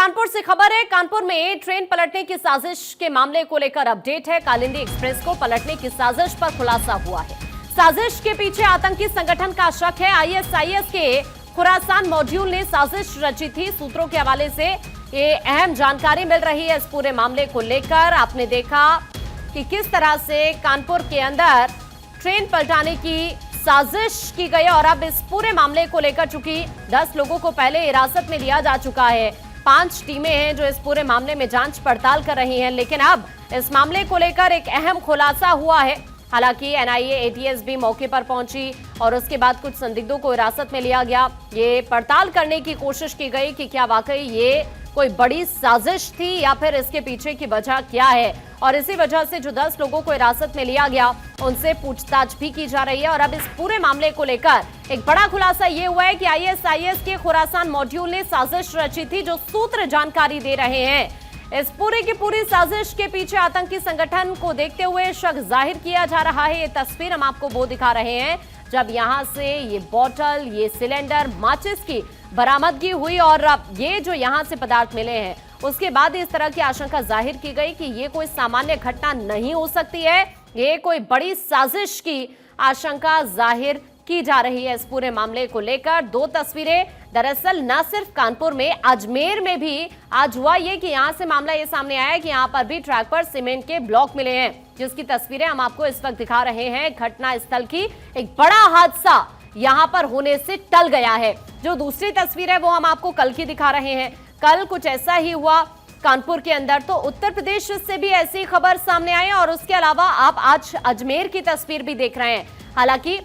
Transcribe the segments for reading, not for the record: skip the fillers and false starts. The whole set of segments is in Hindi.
कानपुर से खबर है। कानपुर में ट्रेन पलटने की साजिश के मामले को लेकर अपडेट है। कालिंदी एक्सप्रेस को पलटने की साजिश पर खुलासा हुआ है। साजिश के पीछे आतंकी संगठन का शक है। आईएसआईएस के खुरासान मॉड्यूल ने साजिश रची थी। सूत्रों के हवाले से ये अहम जानकारी मिल रही है। इस पूरे मामले को लेकर आपने देखा कि किस तरह से कानपुर के अंदर ट्रेन पलटाने की साजिश की गई और अब इस पूरे मामले को लेकर चूंकि 10 लोगों को पहले हिरासत में लिया जा चुका है। 5 टीमें हैं जो इस पूरे मामले में जांच पड़ताल कर रही हैं, लेकिन अब इस मामले को लेकर एक अहम खुलासा हुआ है। हालांकि एनआईए एटीएस भी मौके पर पहुंची और उसके बाद कुछ संदिग्धों को हिरासत में लिया गया। ये पड़ताल करने की कोशिश की गई कि क्या वाकई ये कोई बड़ी साजिश थी या फिर इसके पीछे की वजह क्या है, और इसी वजह से जो 10 लोगों को हिरासत में लिया गया उनसे पूछताछ भी की जा रही है। और अब इस पूरे मामले को लेकर एक बड़ा खुलासा ये हुआ है कि आईएसआईएस के खुरासान मॉड्यूल ने साजिश रची थी। जो सूत्र जानकारी दे रहे हैं, इस पूरे की पूरी साजिश के पीछे आतंकी संगठन को देखते हुए शक जाहिर किया जा रहा है। ये तस्वीर हम आपको वो दिखा रहे हैं जब यहां से ये बोतल, ये सिलेंडर, माचिस की बरामदगी हुई और ये जो यहां से पदार्थ मिले हैं उसके बाद इस तरह की आशंका जाहिर की गई कि ये कोई सामान्य घटना नहीं हो सकती है, ये कोई बड़ी साजिश की आशंका जाहिर की जा रही है। इस पूरे मामले को लेकर 2 तस्वीरें दरअसल न सिर्फ कानपुर में, अजमेर में भी आज हुआ ये कि यहां से मामला ये सामने आया कि यहां पर भी ट्रैक पर सीमेंट के ब्लॉक मिले हैं, जिसकी तस्वीरें हम आपको इस वक्त दिखा रहे हैं। घटना स्थल की एक बड़ा हादसा यहां पर होने से टल गया है। जो दूसरी तस्वीर है वो हम आपको कल की दिखा रहे हैं। कल कुछ ऐसा ही हुआ कानपुर के अंदर, तो उत्तर प्रदेश से भी ऐसी खबर सामने आई और उसके अलावा आप आज अजमेर की तस्वीर भी देख रहे हैं। हालांकि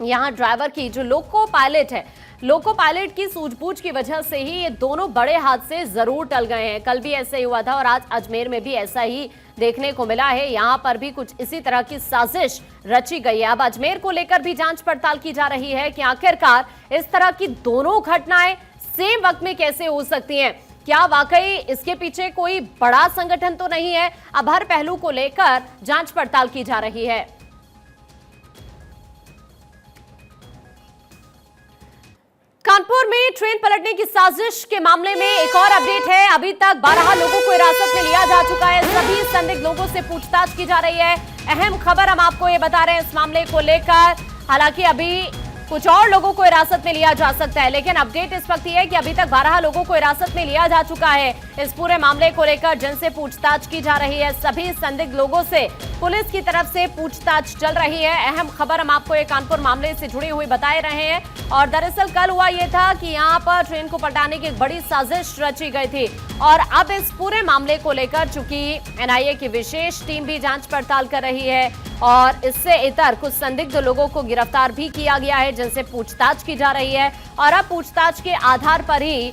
यहां ड्राइवर की जो लोको पायलट है, लोको पायलट की सूझबूझ की वजह से ही ये दोनों बड़े हादसे जरूर टल गए हैं। कल भी ऐसा ही हुआ था और आज अजमेर में भी ऐसा ही देखने को मिला है। यहां पर भी कुछ इसी तरह की साजिश रची गई है। अब अजमेर को लेकर भी जांच पड़ताल की जा रही है कि आखिरकार इस तरह की दोनों घटनाएं सेम वक्त में कैसे हो सकती हैं। क्या वाकई इसके पीछे कोई बड़ा संगठन तो नहीं है? अब हर पहलू को लेकर जांच पड़ताल की जा रही है। कानपुर में ट्रेन पलटने की साजिश के मामले में एक और अपडेट है। अभी तक 12 लोगों को हिरासत में लिया जा चुका है। सभी संदिग्ध लोगों से पूछताछ की जा रही है। अहम खबर हम आपको ये बता रहे हैं इस मामले को लेकर। हालांकि अभी कुछ और लोगों को हिरासत में लिया जा सकता है, लेकिन अपडेट इस वक्त ये है कि अभी तक 12 लोगों को हिरासत में लिया जा चुका है। इस पूरे मामले को लेकर जिनसे पूछताछ की जा रही है, सभी संदिग्ध लोगों से पुलिस की तरफ से पूछताछ चल रही है। अहम खबर हम आपको ये कानपुर मामले से जुड़ी हुई बता रहे हैं। और दरअसल कल हुआ ये था कि यहाँ पर ट्रेन को पलटाने की एक बड़ी साजिश रची गई थी और अब इस पूरे मामले को लेकर चूंकि एनआईए की विशेष टीम भी जांच पड़ताल कर रही है और इससे इतर कुछ संदिग्ध लोगों को गिरफ्तार भी किया गया है जिनसे पूछताछ की जा रही है। और अब पूछताछ के आधार पर ही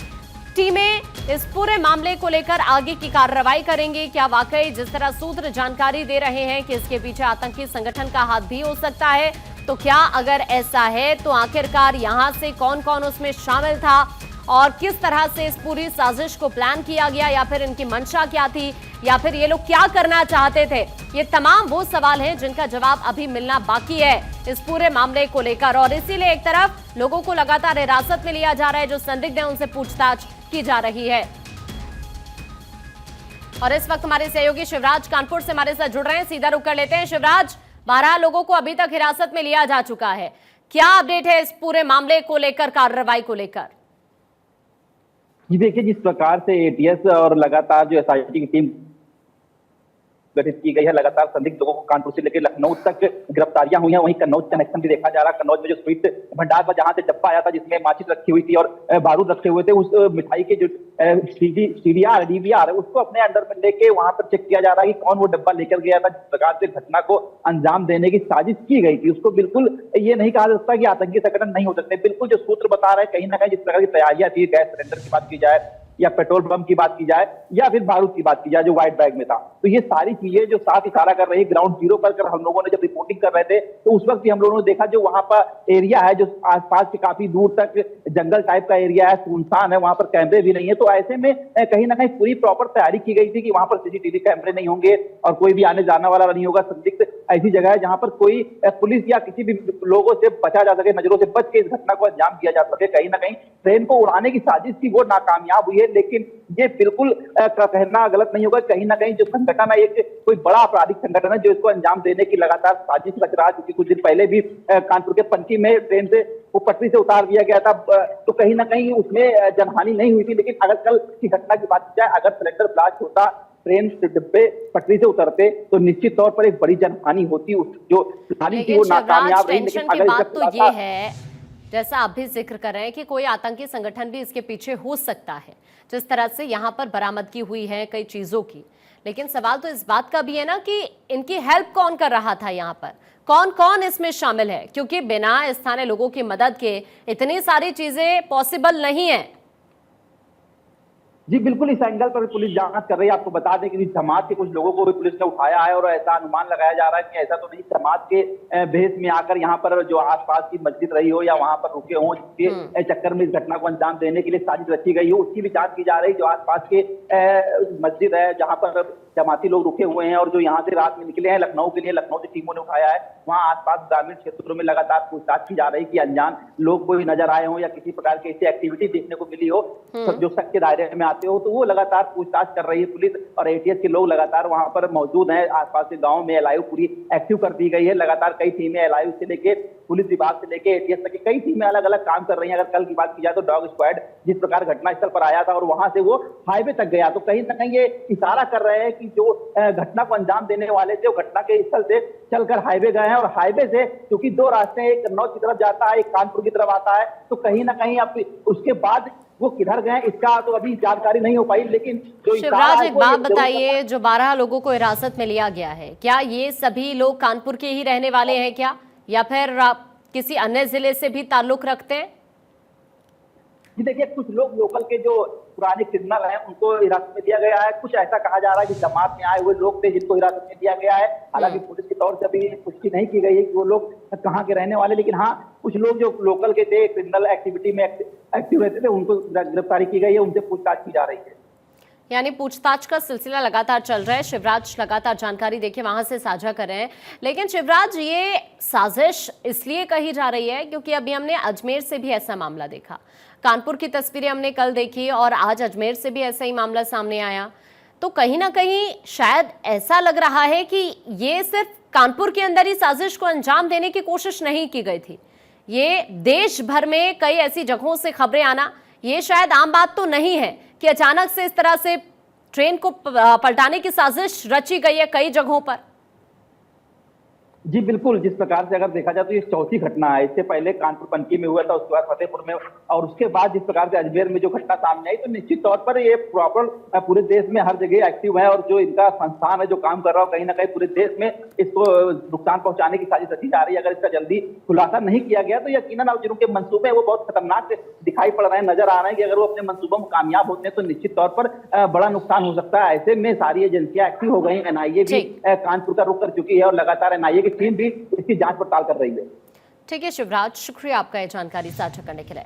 टीमें इस पूरे मामले को लेकर आगे की कार्रवाई करेंगी। क्या वाकई जिस तरह सूत्र जानकारी दे रहे हैं कि इसके पीछे आतंकी संगठन का हाथ भी हो सकता है, तो क्या अगर ऐसा है तो आखिरकार यहां से कौन कौन उसमें शामिल था और किस तरह से इस पूरी साजिश को प्लान किया गया, या फिर इनकी मंशा क्या थी, या फिर ये लोग क्या करना चाहते थे। ये तमाम वो सवाल हैं जिनका जवाब अभी मिलना बाकी है इस पूरे मामले को लेकर। और इसीलिए एक तरफ लोगों को लगातार हिरासत में लिया जा रहा है, जो संदिग्ध हैं उनसे पूछताछ की जा रही है। और इस वक्त हमारे सहयोगी शिवराज कानपुर से हमारे साथ जुड़ रहे हैं। सीधा रुक कर लेते हैं। शिवराज, 12 लोगों को अभी तक हिरासत में लिया जा चुका है, क्या अपडेट है इस पूरे मामले को लेकर, कार्रवाई को लेकर? जी देखिए, जिस प्रकार से एटीएस और लगातार जो एसआईटी की टीम गठित की गई है, लगातार संदिग्ध लोगों को कानपुर से लेकर लखनऊ तक गिरफ्तारियां हुई हैं। वहीं कन्नौज कनेक्शन भी देखा जा रहा है। कन्नौज में जो स्वीट भंडार पर जहां से डब्बा आया था जिसमें माचिस रखी हुई थी और बारूद रखे हुए थे, उस मिठाई के जो सीडीआर डीवीआर है उसको अपने अंडर में लेके वहां पर चेक किया जा रहा है कि कौन वो डब्बा लेकर गया था। जिस प्रकार से घटना को अंजाम देने की साजिश की गई थी, उसको बिल्कुल ये नहीं कहा जा सकता कि आतंकी संगठन नहीं हो सकते। बिल्कुल जो सूत्र बता रहे हैं, कहीं ना कहीं जिस प्रकार की तैयारियां थी, गैस सिलेंडर की बात की जाए या पेट्रोल बम की बात की जाए या फिर बारूद की बात की जाए जो व्हाइट बैग में था, तो ये सारी चीजें जो साफ इशारा कर रही है। ग्राउंड जीरो पर हम लोगों ने जब रिपोर्टिंग कर रहे थे तो उस वक्त भी हम लोगों ने देखा जो वहां पर एरिया है, जो आसपास के काफी दूर तक जंगल टाइप का एरिया है, सुनसान है, वहां पर कैमरे भी नहीं है। तो ऐसे में कहीं ना कहीं पूरी प्रॉपर तैयारी की गई थी कि वहां पर सीसीटीवी कैमरे नहीं होंगे और कोई भी आने जाने वाला नहीं होगा। संदिग्ध ऐसी जगह है जहां पर कोई पुलिस या किसी भी लोगों से बचा जा सके, नजरों से बच के इस घटना को अंजाम दिया जा सके। कहीं ना कहीं ट्रेन को उड़ाने की साजिश थी, वो नाकामयाब हुई है, लेकिन ये बिल्कुल कहना गलत नहीं होगा। कहीं ना कहीं जो संगठन है, एक कोई बड़ा आपराधिक संगठन है जो इसको अंजाम देने की लगातार साजिश रच रहा है, क्योंकि कुछ दिन पहले भी कानपुर के पनकी में ट्रेन से वो पटरी से उतार दिया गया था, तो कहीं ना कहीं उसमें जनहानि नहीं हुई थी। लेकिन अगर कल की घटना की बात की जाए, अगर सिलेंडर ब्लास्ट होता, ट्रेन से डिब्बे पटरी से उतरते, तो निश्चित तौर पर एक बड़ी जनहानि होती। जो प्लानिंग थी वो नाकामयाब रही। लेकिन अगर बात तो ये है, जैसा आप भी जिक्र कर रहे हैं कि कोई आतंकी संगठन भी इसके पीछे हो सकता है, जिस तरह से यहाँ पर बरामदगी हुई है कई चीजों की। लेकिन सवाल तो इस बात का भी है ना कि इनकी हेल्प कौन कर रहा था, यहाँ पर कौन कौन इसमें शामिल है, क्योंकि बिना स्थानीय लोगों की मदद के इतनी सारी चीजें पॉसिबल नहीं है। जी बिल्कुल, इस एंगल पर पुलिस जांच कर रही है। आपको बता दें कि जमात के कुछ लोगों को भी पुलिस ने उठाया है और ऐसा अनुमान लगाया जा रहा है कि ऐसा तो नहीं जमात के भेष में आकर यहाँ पर जो आसपास की मस्जिद रही हो या वहां पर रुके हों, जिसके चक्कर में इस घटना को अंजाम देने के लिए साजिश रची गई हो, उसकी भी जांच की जा रही है। जो आसपास के मस्जिद है जहाँ पर जमाती लोग रुके हुए हैं और जो यहाँ से रात में निकले हैं लखनऊ के लिए, लखनऊ की टीमों ने उठाया है, वहाँ आसपास ग्रामीण क्षेत्रों में लगातार पूछताछ की जा रही है कि अनजान लोग कोई नजर आए हो या किसी प्रकार की ऐसी एक्टिविटी देखने को मिली हो जो शक के दायरे में आते हो, तो वो लगातार पूछताछ कर रही है पुलिस। और एटीएस के लोग लगातार वहां पर मौजूद हैं। आसपास के गांव में एलआईयू पूरी एक्टिव कर दी गई है। लगातार कई टीमें एलआईयू से लेके पुलिस विभाग से लेके एटीएस तक की कई टीमें अलग अलग काम कर रही हैं। अगर कल की बात की जाए तो डॉग स्क्वाड जिस प्रकार घटनास्थल पर आया था और वहां से वो हाईवे तक गया, तो कहीं ना कहीं ये इशारा कर रहे हैं कि जो घटना को अंजाम देने वाले थे वो घटना के स्थल से चलकर हाईवे गए हैं। और हाईवे से क्योंकि दो रास्ते हैं, एक कन्नौज की तरफ जाता है, एक कानपुर की तरफ आता है, तो कहीं ना कहीं अब उसके बाद वो किधर गए इसका तो अभी जानकारी नहीं हो पाई। लेकिन जो शिवराज, एक बात बताइए, जो 12 लोगों को हिरासत में लिया गया है, क्या ये सभी लोग कानपुर के ही रहने वाले हैं क्या, या फिर किसी अन्य जिले से भी ताल्लुक रखते हैं? जी देखिए, कुछ लोग लोकल के जो पुराने क्रिमिनल हैं उनको हिरासत में दिया गया है। कुछ ऐसा कहा जा रहा है कि जमात में आए हुए लोग थे जिनको हिरासत में दिया गया है। हालांकि पुलिस के तौर से अभी पुष्टि नहीं की गई है कि वो लोग कहाँ के रहने वाले, लेकिन हाँ कुछ लोग जो लोकल के थे, क्रिमिनल एक्टिविटी में एक्टिव रहते थे, उनको गिरफ्तारी की गई है, उनसे पूछताछ की जा रही है। यानी पूछताछ का सिलसिला लगातार चल रहा है। शिवराज लगातार जानकारी देखिए वहां से साझा कर रहे हैं। लेकिन शिवराज, ये साजिश इसलिए कही जा रही है क्योंकि अभी हमने अजमेर से भी ऐसा मामला देखा, कानपुर की तस्वीरें हमने कल देखी और आज अजमेर से भी ऐसा ही मामला सामने आया। तो कहीं ना कहीं शायद ऐसा लग रहा है कि ये सिर्फ कानपुर के अंदर ही साजिश को अंजाम देने की कोशिश नहीं की गई थी, ये देश भर में कई ऐसी जगहों से खबरें आना, ये शायद आम बात तो नहीं है कि अचानक से इस तरह से ट्रेन को पलटाने की साजिश रची गई है कई जगहों पर। जी बिल्कुल, जिस प्रकार से अगर देखा जाए तो ये चौथी घटना है। इससे पहले कानपुर पनकी में हुआ था, उसके बाद फतेहपुर में, और उसके बाद जिस प्रकार से अजमेर में जो घटना सामने आई, तो निश्चित तौर पर ये प्रॉपर पूरे देश में हर जगह एक्टिव है। और जो इनका संस्थान है जो काम कर रहा है, कहीं ना कहीं पूरे देश में इसको नुकसान पहुंचाने की साजिश रची जा रही है। अगर इसका जल्दी खुलासा नहीं किया गया तो यकीनन अब जिनके मंसूबे वो बहुत खतरनाक दिखाई पड़ रहे हैं, नजर आ रहे हैं कि अगर वो अपने मंसूबों में कामयाब होते हैं तो निश्चित तौर पर बड़ा नुकसान हो सकता है। ऐसे में सारी एजेंसियां एक्टिव हो गई, एनआईए भी कानपुर का रुख कर चुकी है और लगातार एनआईए की टीम भी इसकी जांच पड़ताल कर रही है। ठीक है शिवराज, शुक्रिया आपका ये जानकारी साझा करने के लिए।